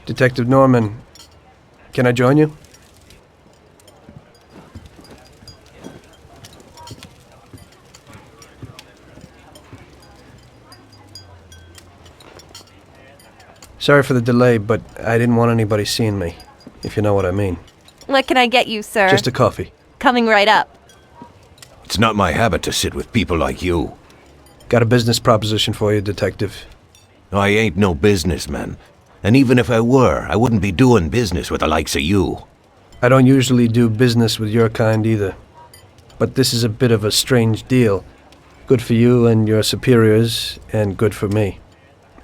Detective Norman, can I join you? Sorry for the delay, but I didn't want anybody seeing me, if you know what I mean. What can I get you, sir? Just a coffee. Coming right up. It's not my habit to sit with people like you. Got a business proposition for you, Detective. I ain't no businessman. And even if I were, I wouldn't be doing business with the likes of you. I don't usually do business with your kind either. But this is a bit of a strange deal. Good for you and your superiors, and good for me.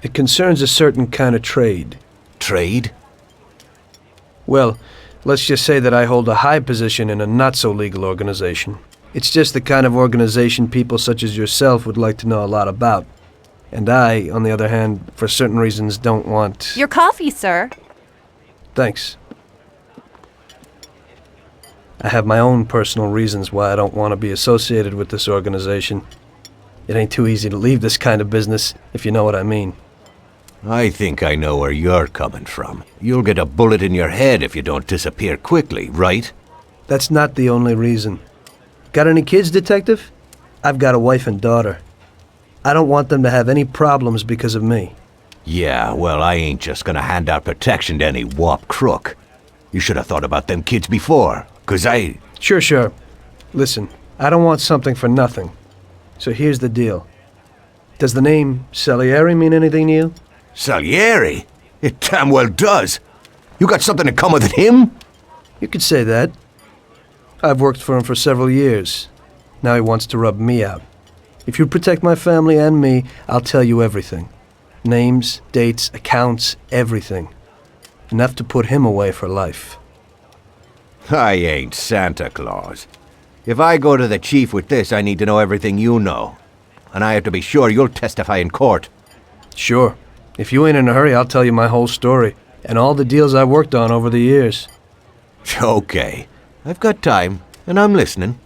It concerns a certain kind of trade. Trade? Well, let's just say that I hold a high position in a not-so-legal organization. It's just the kind of organization people such as yourself would like to know a lot about. And I, on the other hand, for certain reasons, don't want... Your coffee, sir. Thanks. I have my own personal reasons why I don't want to be associated with this organization. It ain't too easy to leave this kind of business, if you know what I mean. I think I know where you're coming from. You'll get a bullet in your head if you don't disappear quickly, right? That's not the only reason. Got any kids, Detective? I've got a wife and daughter. I don't want them to have any problems because of me. Yeah, well, I ain't just gonna hand out protection to any wop crook. You should have thought about them kids before, 'cause I... Sure. Listen, I don't want something for nothing. So here's the deal. Does the name Salieri mean anything to you? Salieri? It damn well does. You got something in common with him? You could say that. I've worked for him for several years. Now he wants to rub me out. If you protect my family and me, I'll tell you everything. Names, dates, accounts, everything. Enough to put him away for life. I ain't Santa Claus. If I go to the chief with this, I need to know everything you know. And I have to be sure you'll testify in court. Sure. If you ain't in a hurry, I'll tell you my whole story, and all the deals I worked on over the years. Okay. I've got time, and I'm listening.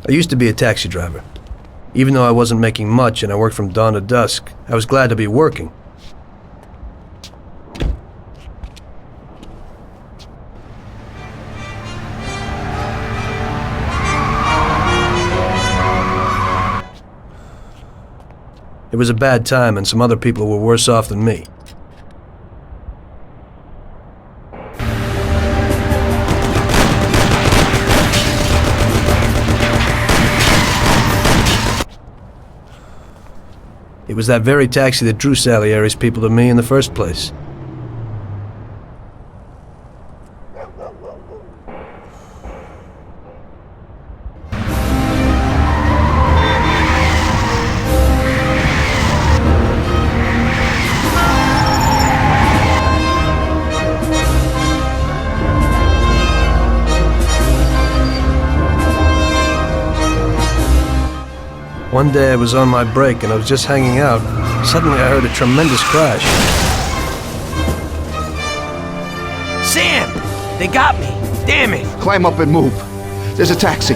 I used to be a taxi driver. Even though I wasn't making much and I worked from dawn to dusk, I was glad to be working. It was a bad time and some other people were worse off than me. It was that very taxi that drew Salieri's people to me in the first place. One day I was on my break and I was just hanging out. Suddenly I heard a tremendous crash. Sam! They got me! Damn it! Climb up and move. There's a taxi.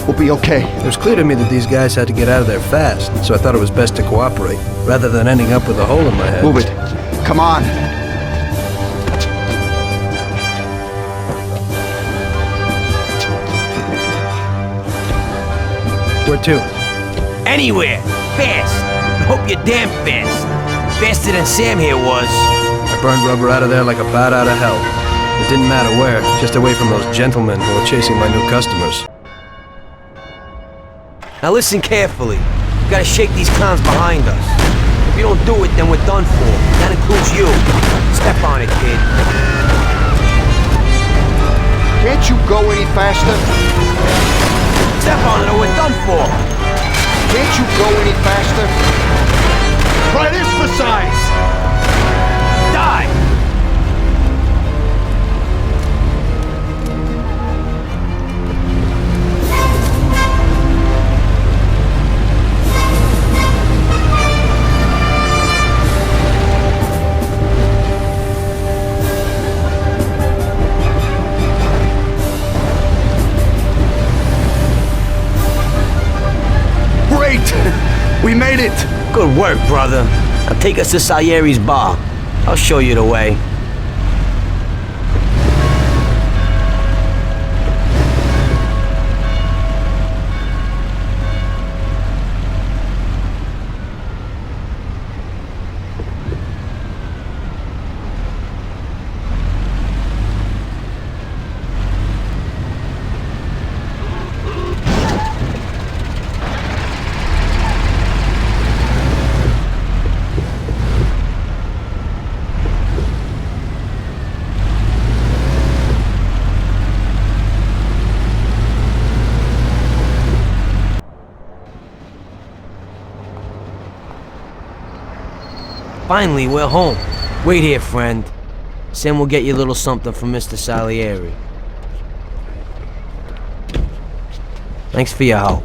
We'll be okay. It was clear to me that these guys had to get out of there fast, so I thought it was best to cooperate, rather than ending up with a hole in my head. Move it. Come on. Where to? Anywhere! Fast! I hope you're damn fast. Faster than Sam here was. I burned rubber out of there like a bat out of hell. It didn't matter where, just away from those gentlemen who were chasing my new customers. Now listen carefully. We gotta shake these clowns behind us. If you don't do it, then we're done for. That includes you. Step on it, kid. Can't you go any faster? Step on it or we're done for. Can't you go any faster? Try this for size! Die! Good work, brother. Now take us to Salieri's bar. I'll show you the way. Finally, we're home. Wait here, friend. Sam will get you a little something from Mr. Salieri. Thanks for your help.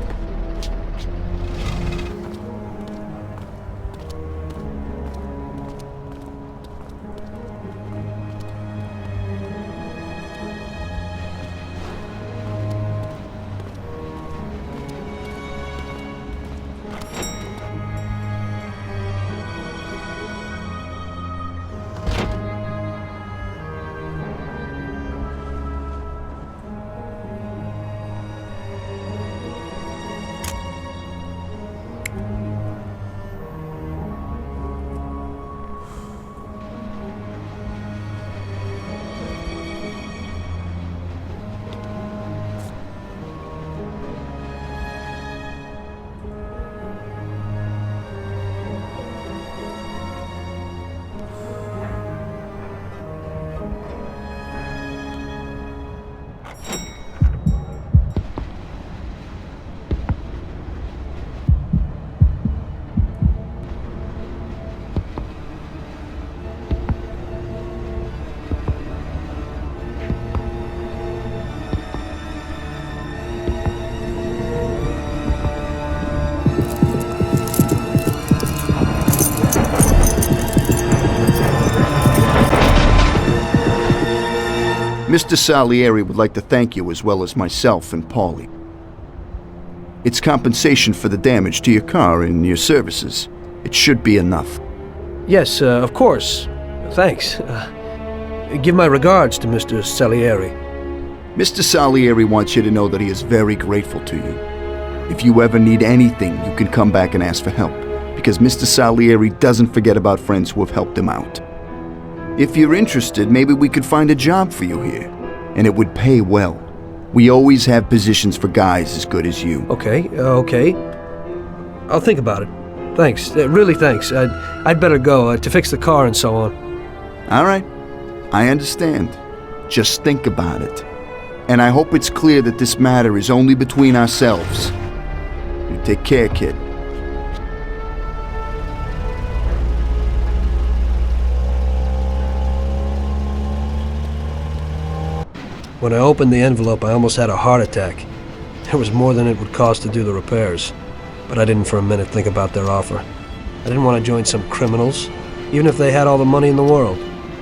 Mr. Salieri would like to thank you as well as myself and Paulie. It's compensation for the damage to your car and your services. It should be enough. Yes, of course. Thanks. Give my regards to Mr. Salieri. Mr. Salieri wants you to know that he is very grateful to you. If you ever need anything, you can come back and ask for help, because Mr. Salieri doesn't forget about friends who have helped him out. If you're interested, maybe we could find a job for you here, and it would pay well. We always have positions for guys as good as you. Okay. I'll think about it. Thanks. Really thanks. I'd better go to fix the car and so on. All right. I understand. Just think about it. And I hope it's clear that this matter is only between ourselves. You take care, kid. When I opened the envelope, I almost had a heart attack. There was more than it would cost to do the repairs. But I didn't for a minute think about their offer. I didn't want to join some criminals, even if they had all the money in the world.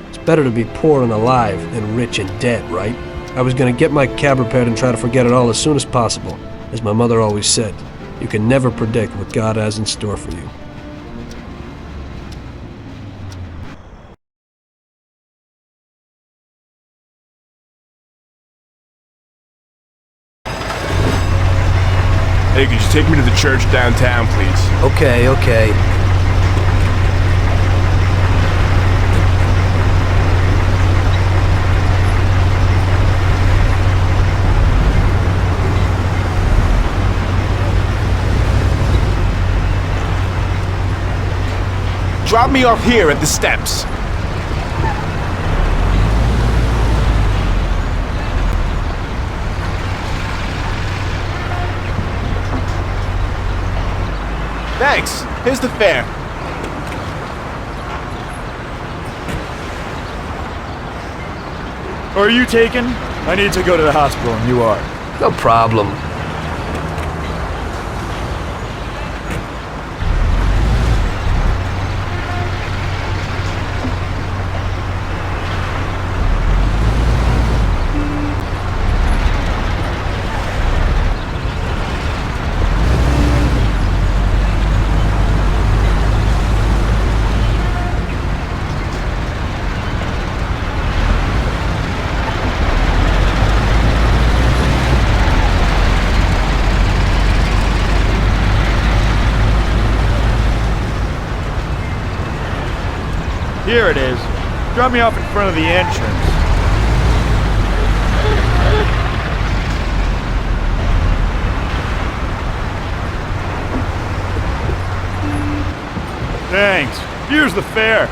It's better to be poor and alive than rich and dead, right? I was going to get my cab repaired and try to forget it all as soon as possible. As my mother always said, you can never predict what God has in store for you. Hey, could you take me to the church downtown, please? Okay. Drop me off here at the steps. Thanks. Here's the fare. Are you taken? I need to go to the hospital and you are. No problem. Here it is. Drop me off in front of the entrance. Thanks. Here's the fare.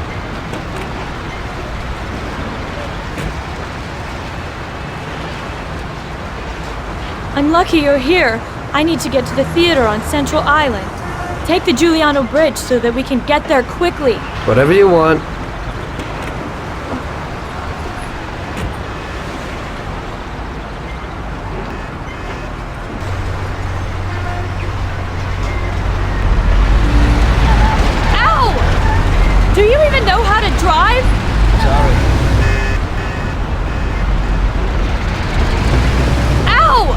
I'm lucky you're here. I need to get to the theater on Central Island. Take the Giuliano Bridge so that we can get there quickly. Whatever you want. Ow! Do you even know how to drive? Sorry. Ow!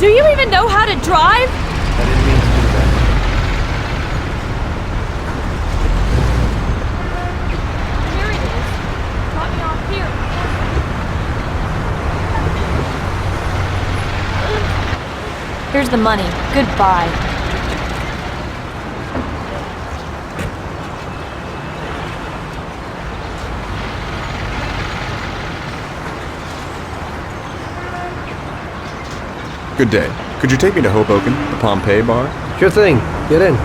Do you even know how to drive? I didn't mean to do that. Here it is. Drop me off here. Here's the money. Goodbye. Good day. Could you take me to Hoboken, the Pompeii bar? Sure thing. Get in.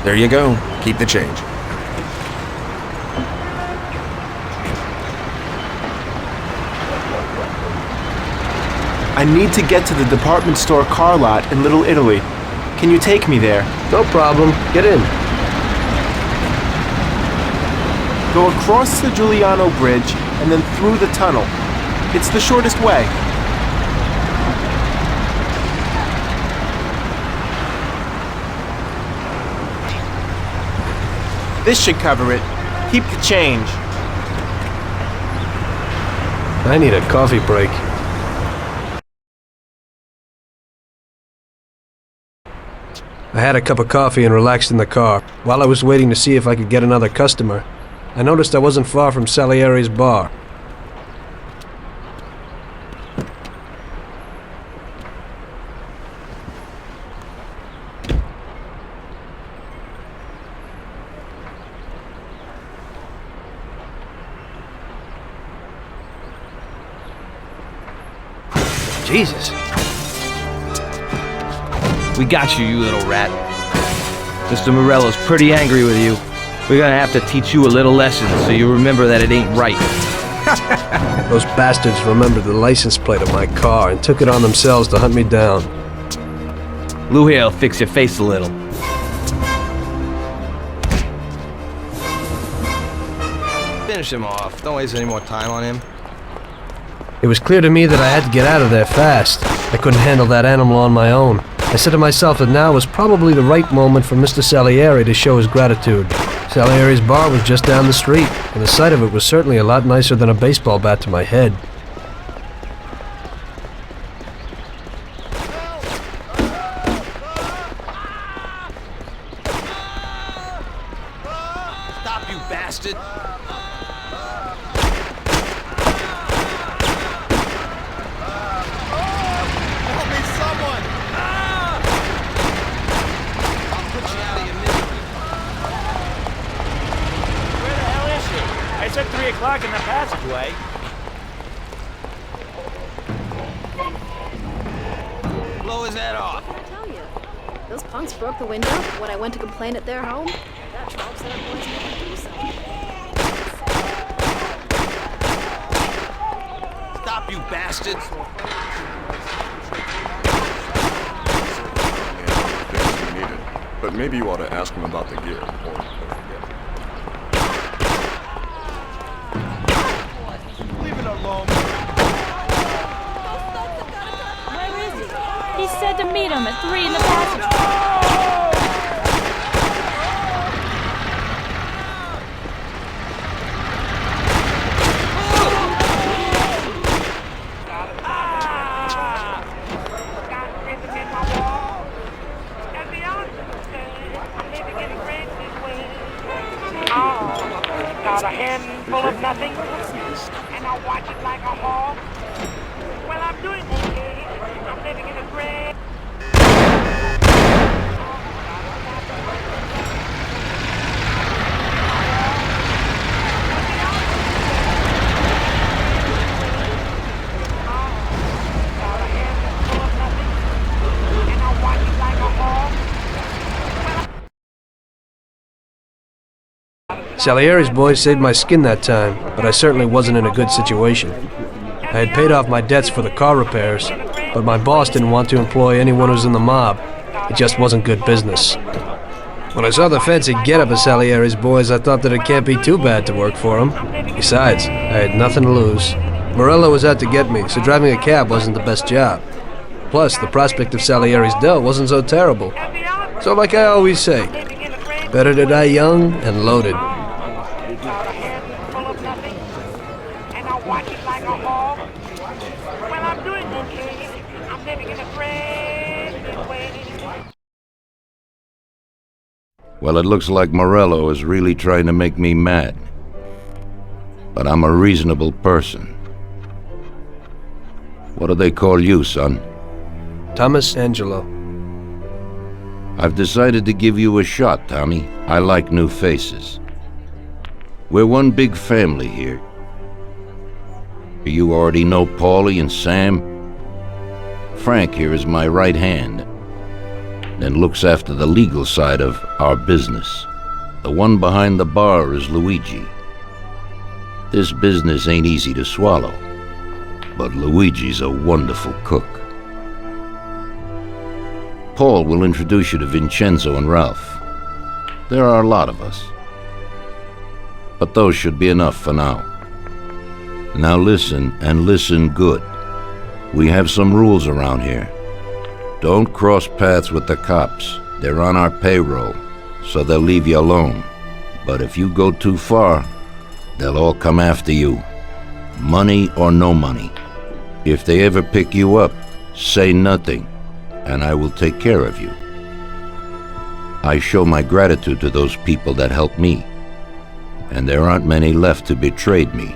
There you go. Keep the change. I need to get to the department store car lot in Little Italy. Can you take me there? No problem. Get in. Go across the Giuliano Bridge and then through the tunnel. It's the shortest way. This should cover it. Keep the change. I need a coffee break. I had a cup of coffee and relaxed in the car. While I was waiting to see if I could get another customer, I noticed I wasn't far from Salieri's bar. Jesus. We got you, you little rat. Mr. Morello's pretty angry with you. We're gonna have to teach you a little lesson so you remember that it ain't right. Those bastards remembered the license plate of my car and took it on themselves to hunt me down. Lou here'll fix your face a little. Finish him off. Don't waste any more time on him. It was clear to me that I had to get out of there fast. I couldn't handle that animal on my own. I said to myself that now was probably the right moment for Mr. Salieri to show his gratitude. Salieri's bar was just down the street, and the sight of it was certainly a lot nicer than a baseball bat to my head. Stop, you bastard! I said 3 o'clock in the passageway. Blow his head off. I tell you, those punks broke the window when I went to complain at their home. That trope said our boys never do so. Stop, you bastards! but maybe you ought to ask him about the gear. Leave it alone. Where is he? He said to meet him at 3 in the passage. Got a handful of nothing, and I watch it like a hog. Well, I'm doing okay. I'm living in a great... Got a handful of nothing, and I watch it like a hog. Salieri's boys saved my skin that time, but I certainly wasn't in a good situation. I had paid off my debts for the car repairs, but my boss didn't want to employ anyone who's in the mob. It just wasn't good business. When I saw the fancy getup of Salieri's boys, I thought that it can't be too bad to work for him. Besides, I had nothing to lose. Morello was out to get me, so driving a cab wasn't the best job. Plus, the prospect of Salieri's dough wasn't so terrible. So like I always say, better to die young and loaded. Watch it like a hog. Well, I'm doing okay. I'm living in a great way. Well, it looks like Morello is really trying to make me mad. But I'm a reasonable person. What do they call you, son? Thomas Angelo. I've decided to give you a shot, Tommy. I like new faces. We're one big family here. You already know Paulie and Sam. Frank here is my right hand, and looks after the legal side of our business. The one behind the bar is Luigi. This business ain't easy to swallow, but Luigi's a wonderful cook. Paul will introduce you to Vincenzo and Ralph. There are a lot of us, but those should be enough for now. Now listen, and listen good. We have some rules around here. Don't cross paths with the cops. They're on our payroll, so they'll leave you alone. But if you go too far, they'll all come after you. Money or no money. If they ever pick you up, say nothing, and I will take care of you. I show my gratitude to those people that helped me, and there aren't many left who betrayed me.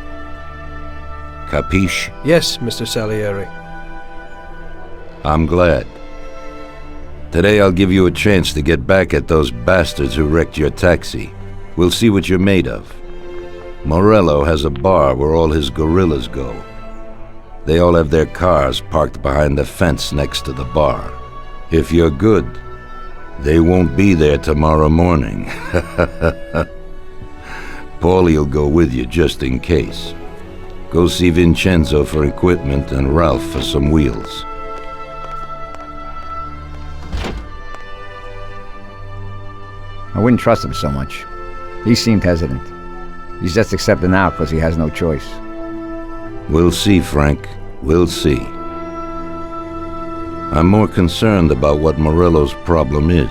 Capiche? Yes, Mr. Salieri. I'm glad. Today I'll give you a chance to get back at those bastards who wrecked your taxi. We'll see what you're made of. Morello has a bar where all his gorillas go. They all have their cars parked behind the fence next to the bar. If you're good, they won't be there tomorrow morning. Paulie'll go with you just in case. Go see Vincenzo for equipment and Ralph for some wheels. I wouldn't trust him so much. He seemed hesitant. He's just accepting now because he has no choice. We'll see, Frank. We'll see. I'm more concerned about what Morello's problem is.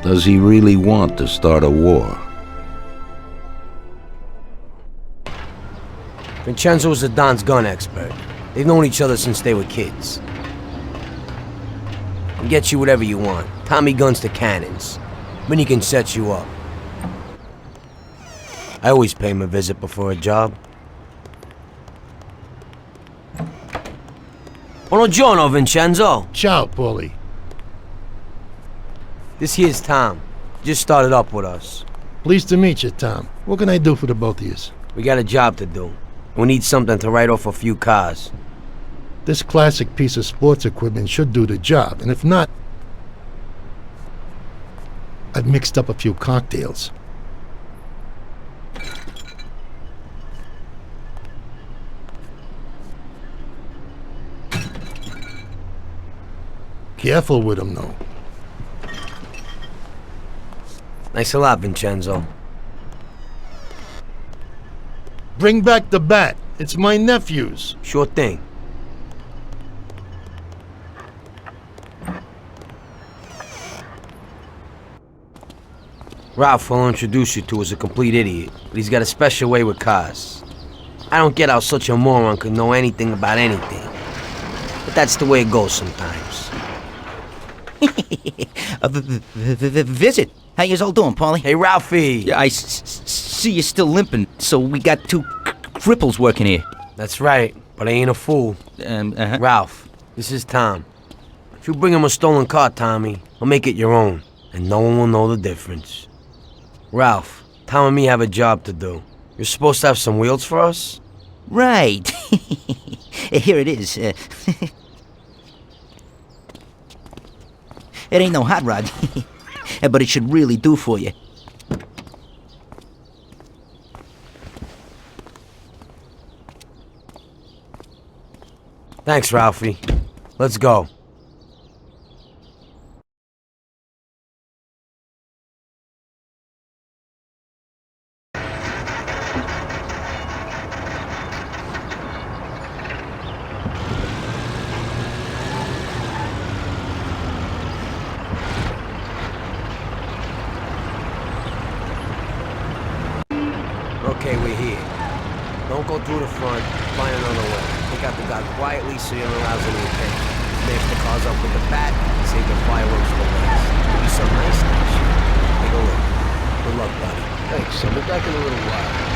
Does he really want to start a war? Vincenzo's the Don's gun expert. They've known each other since they were kids. He'll get you whatever you want. Tommy guns to cannons. Then he can set you up. I always pay him a visit before a job. Buongiorno, Vincenzo. Ciao, Paulie. This here's Tom. Just started up with us. Pleased to meet you, Tom. What can I do for the both of you? We got a job to do. We need something to write off a few cars. This classic piece of sports equipment should do the job, and if not, I've mixed up a few cocktails. Careful with them, though. Thanks a lot, Vincenzo. Bring back the bat. It's my nephew's. Sure thing. Ralph, I'll introduce you to, is a complete idiot, but he's got a special way with cars. I don't get how such a moron could know anything about anything. But that's the way it goes sometimes. Visit. How you all doing, Paulie? Hey, Ralphie. Yeah, I see you're still limping, so we got two cripples working here. That's right, but I ain't a fool. Ralph, this is Tom. If you bring him a stolen car, Tommy, I'll make it your own, and no one will know the difference. Ralph, Tom and me have a job to do. You're supposed to have some wheels for us? Right. Here it is. It ain't no hot rod, but it should really do for you. Thanks, Ralphie. Let's go. Okay, we're here. Don't go through the front. Find another way. Take out the guy quietly so you don't arouse any attention. Smash the cars up with the bat and save the fireworks for last. It'll be some nice action. Take a look. Good luck, buddy. Thanks. I'll be back in a little while.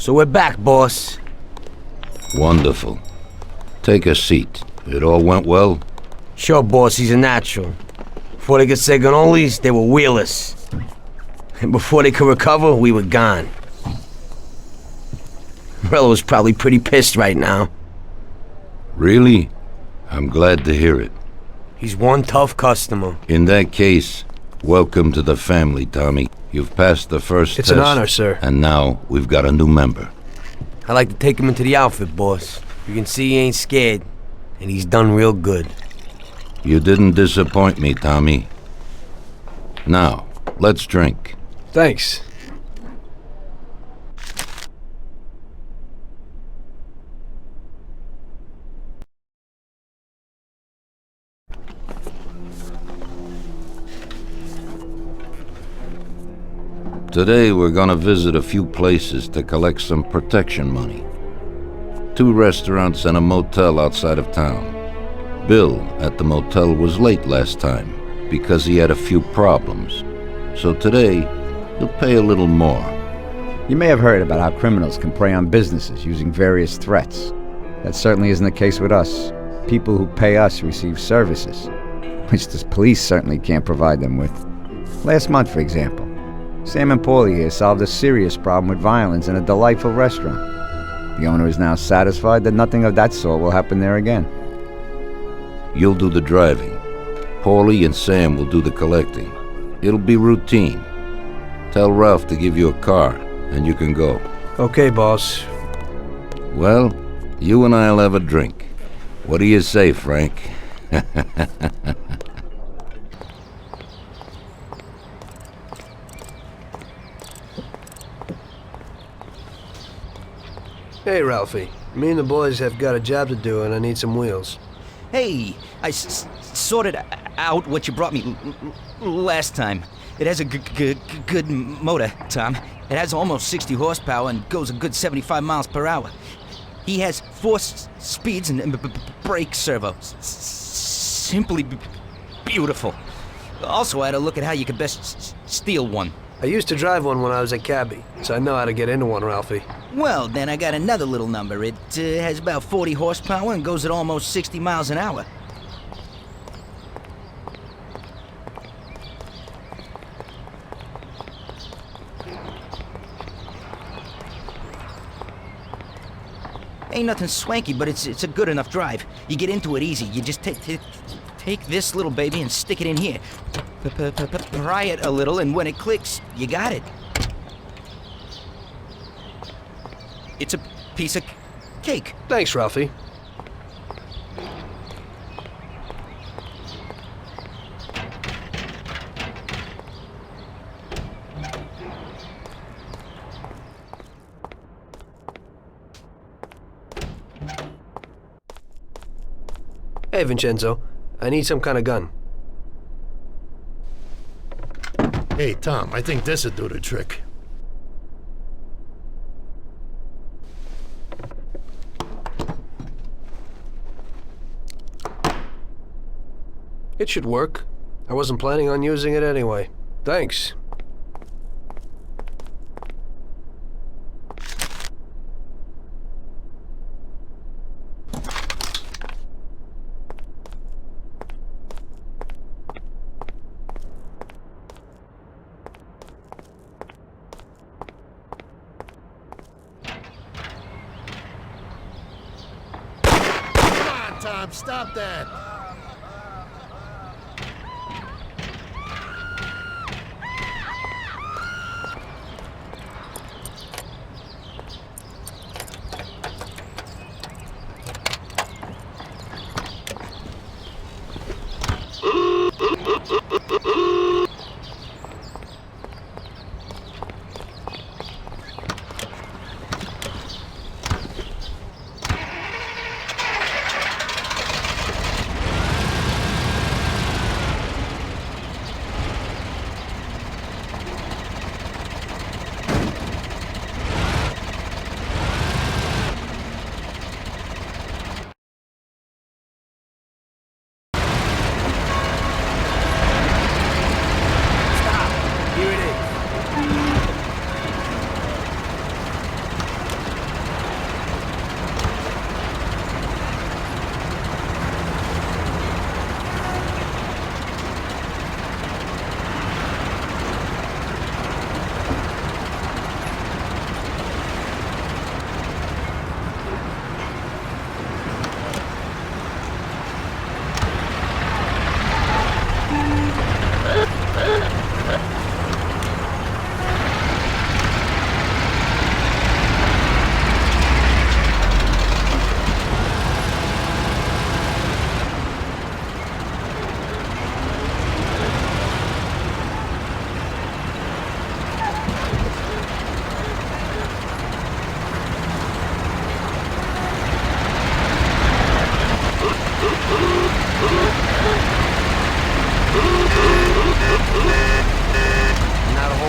So we're back, boss. Wonderful. Take a seat. It all went well? Sure, boss, he's a natural. Before they could say cannolis, they were wheelers. And before they could recover, we were gone. Morello's probably pretty pissed right now. Really? I'm glad to hear it. He's one tough customer. In that case, Welcome to the family, Tommy. You've passed the first test. It's an honor, sir. And now we've got a new member. I like to take him into the outfit, boss. You can see he ain't scared, and he's done real good. You didn't disappoint me, Tommy. Now, let's drink. Thanks. Today we're gonna visit a few places to collect some protection money. 2 restaurants and a motel outside of town. Bill at the motel was late last time because he had a few problems. So today, he'll pay a little more. You may have heard about how criminals can prey on businesses using various threats. That certainly isn't the case with us. People who pay us receive services, which the police certainly can't provide them with. Last month, for example, Sam and Paulie here solved a serious problem with violence in a delightful restaurant. The owner is now satisfied that nothing of that sort will happen there again. You'll do the driving. Paulie and Sam will do the collecting. It'll be routine. Tell Ralph to give you a car, and you can go. Okay, boss. Well, you and I'll have a drink. What do you say, Frank? Hey, Ralphie. Me and the boys have got a job to do, and I need some wheels. Hey, I sorted out what you brought me last time. It has a good motor, Tom. It has almost 60 horsepower and goes a good 75 miles per hour. He has 4 speeds and brake servo. Simply beautiful. Also, I had a look at how you could best steal one. I used to drive one when I was a cabbie, so I know how to get into one, Ralphie. Well, then I got another little number. It has about 40 horsepower and goes at almost 60 miles an hour. Ain't nothing swanky, but it's a good enough drive. You get into it easy. You just take this little baby and stick it in here. Pry it a little, and when it clicks, you got it. It's a piece of cake. Thanks, Ralphie. Hey, Vincenzo. I need some kind of gun. Hey, Tom, I think this'd do the trick. It should work. I wasn't planning on using it anyway. Thanks. Tom, stop that!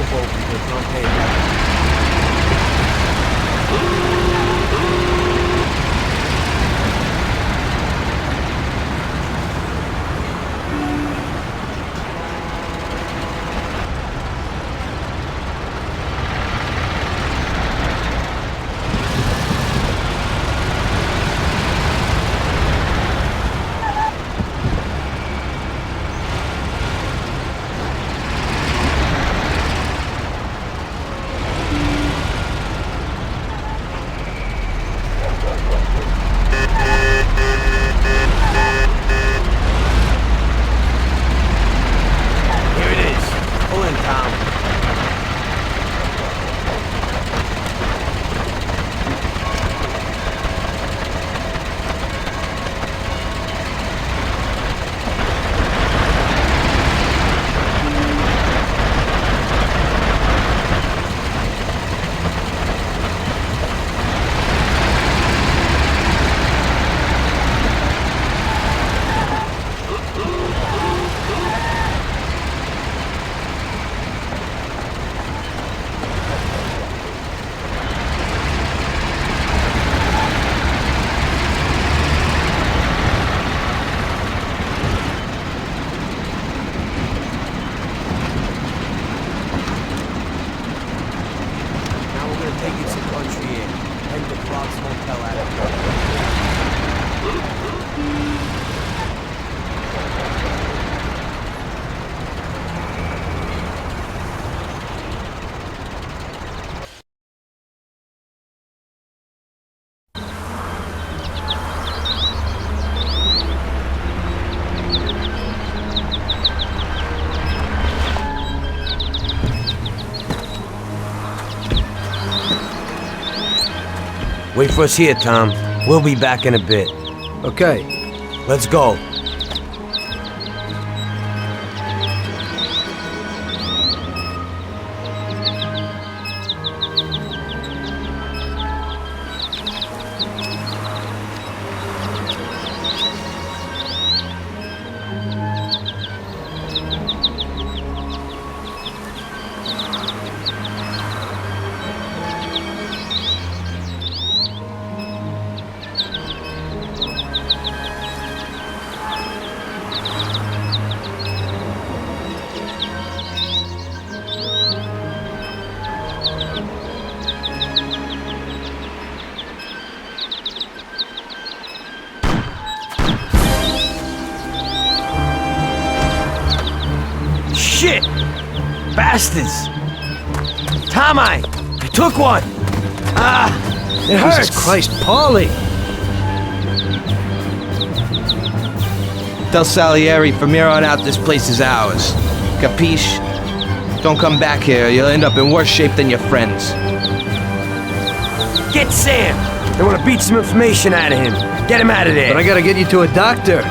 hobo because don't pay attention. Wait for us here, Tom. We'll be back in a bit. Okay. Let's go. Shit! Bastards! Tommy! I took one! It hurts! Jesus Christ, Paulie! Tell Salieri from here on out this place is ours. Capiche? Don't come back here, you'll end up in worse shape than your friends. Get Sam! They want to beat some information out of him. Get him out of there. But I gotta get you to a doctor.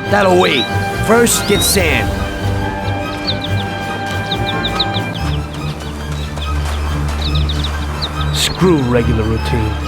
That'll wait. First, get Sam. Screw regular routine.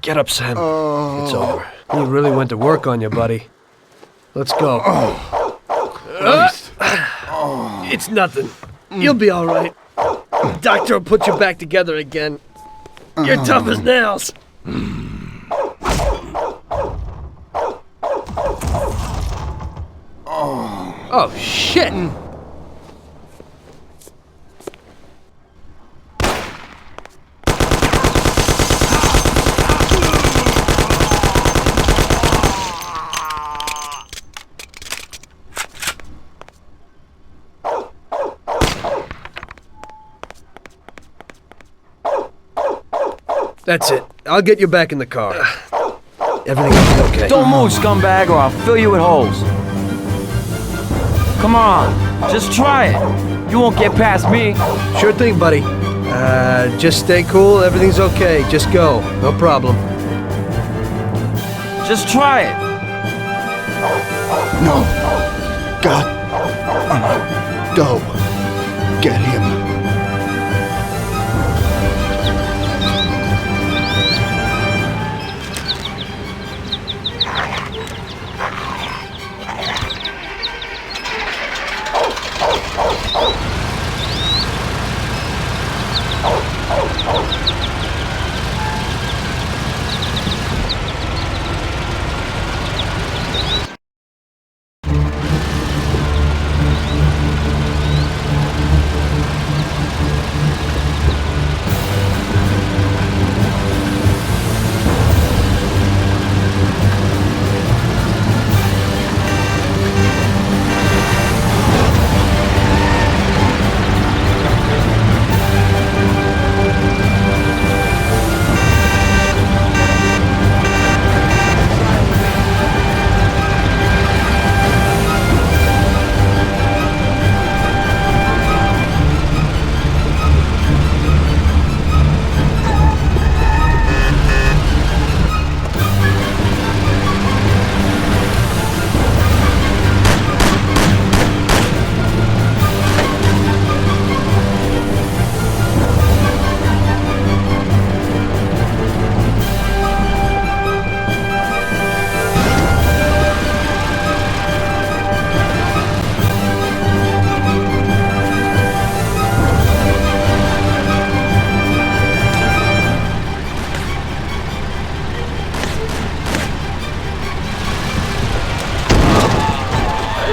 Get up, Sam. It's over. He really went to work on you, buddy. Let's go. It's nothing. You'll be all right. Doctor will put you back together again. You're tough as nails. Oh, shit! That's it. I'll get you back in the car. Everything will be okay. Don't move, scumbag, or I'll fill you with holes. Come on, just try it. You won't get past me. Sure thing, buddy. Just stay cool. Everything's okay. Just go. No problem. Just try it. No. God. Go. Get him.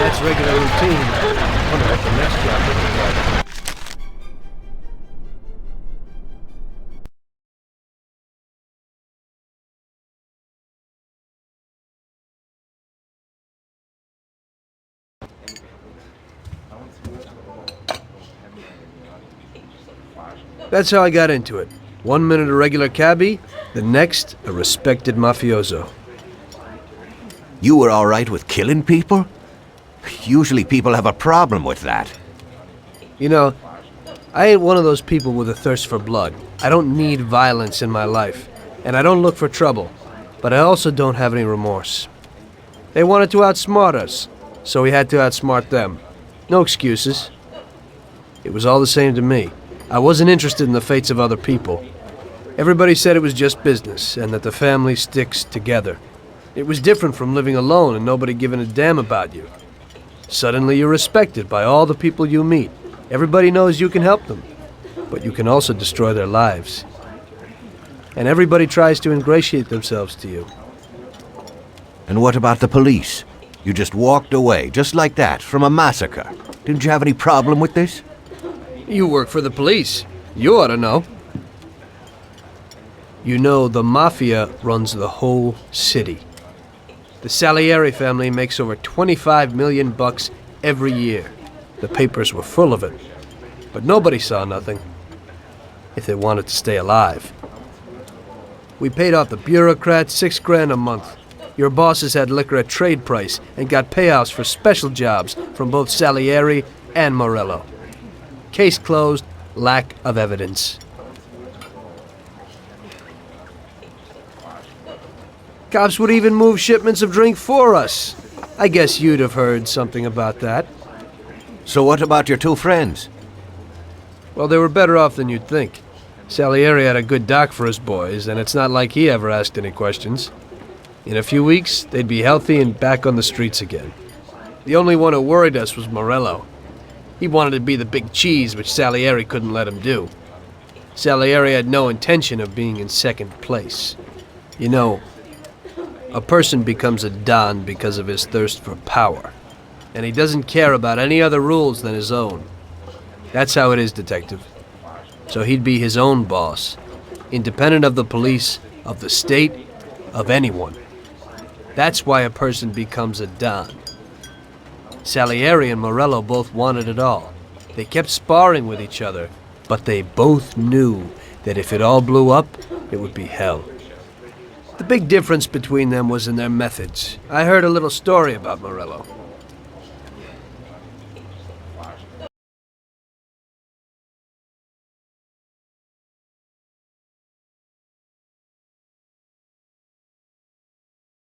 That's regular routine. I wonder what the next job looks like. That's how I got into it. 1 minute a regular cabbie, the next a respected mafioso. You were all right with killing people? Usually people have a problem with that. You know, I ain't one of those people with a thirst for blood. I don't need violence in my life, and I don't look for trouble, but I also don't have any remorse. They wanted to outsmart us, so we had to outsmart them. No excuses. It was all the same to me. I wasn't interested in the fates of other people. Everybody said it was just business, and that the family sticks together. It was different from living alone and nobody giving a damn about you. Suddenly you're respected by all the people you meet. Everybody knows you can help them, but you can also destroy their lives. And everybody tries to ingratiate themselves to you. And what about the police? You just walked away, just like that, from a massacre. Didn't you have any problem with this? You work for the police. You ought to know. You know, the Mafia runs the whole city. The Salieri family makes over 25 million bucks every year. The papers were full of it. But nobody saw nothing. If they wanted to stay alive. We paid off the bureaucrats $6,000 a month. Your bosses had liquor at trade price and got payouts for special jobs from both Salieri and Morello. Case closed, lack of evidence. Cops would even move shipments of drink for us. I guess you'd have heard something about that. So what about your two friends? Well, they were better off than you'd think. Salieri had a good doc for his boys, and it's not like he ever asked any questions. In a few weeks, they'd be healthy and back on the streets again. The only one who worried us was Morello. He wanted to be the big cheese, which Salieri couldn't let him do. Salieri had no intention of being in second place. You know, a person becomes a Don because of his thirst for power, and he doesn't care about any other rules than his own. That's how it is, Detective. So he'd be his own boss, independent of the police, of the state, of anyone. That's why a person becomes a Don. Salieri and Morello both wanted it all. They kept sparring with each other, but they both knew that if it all blew up, it would be hell. The big difference between them was in their methods. I heard a little story about Morello.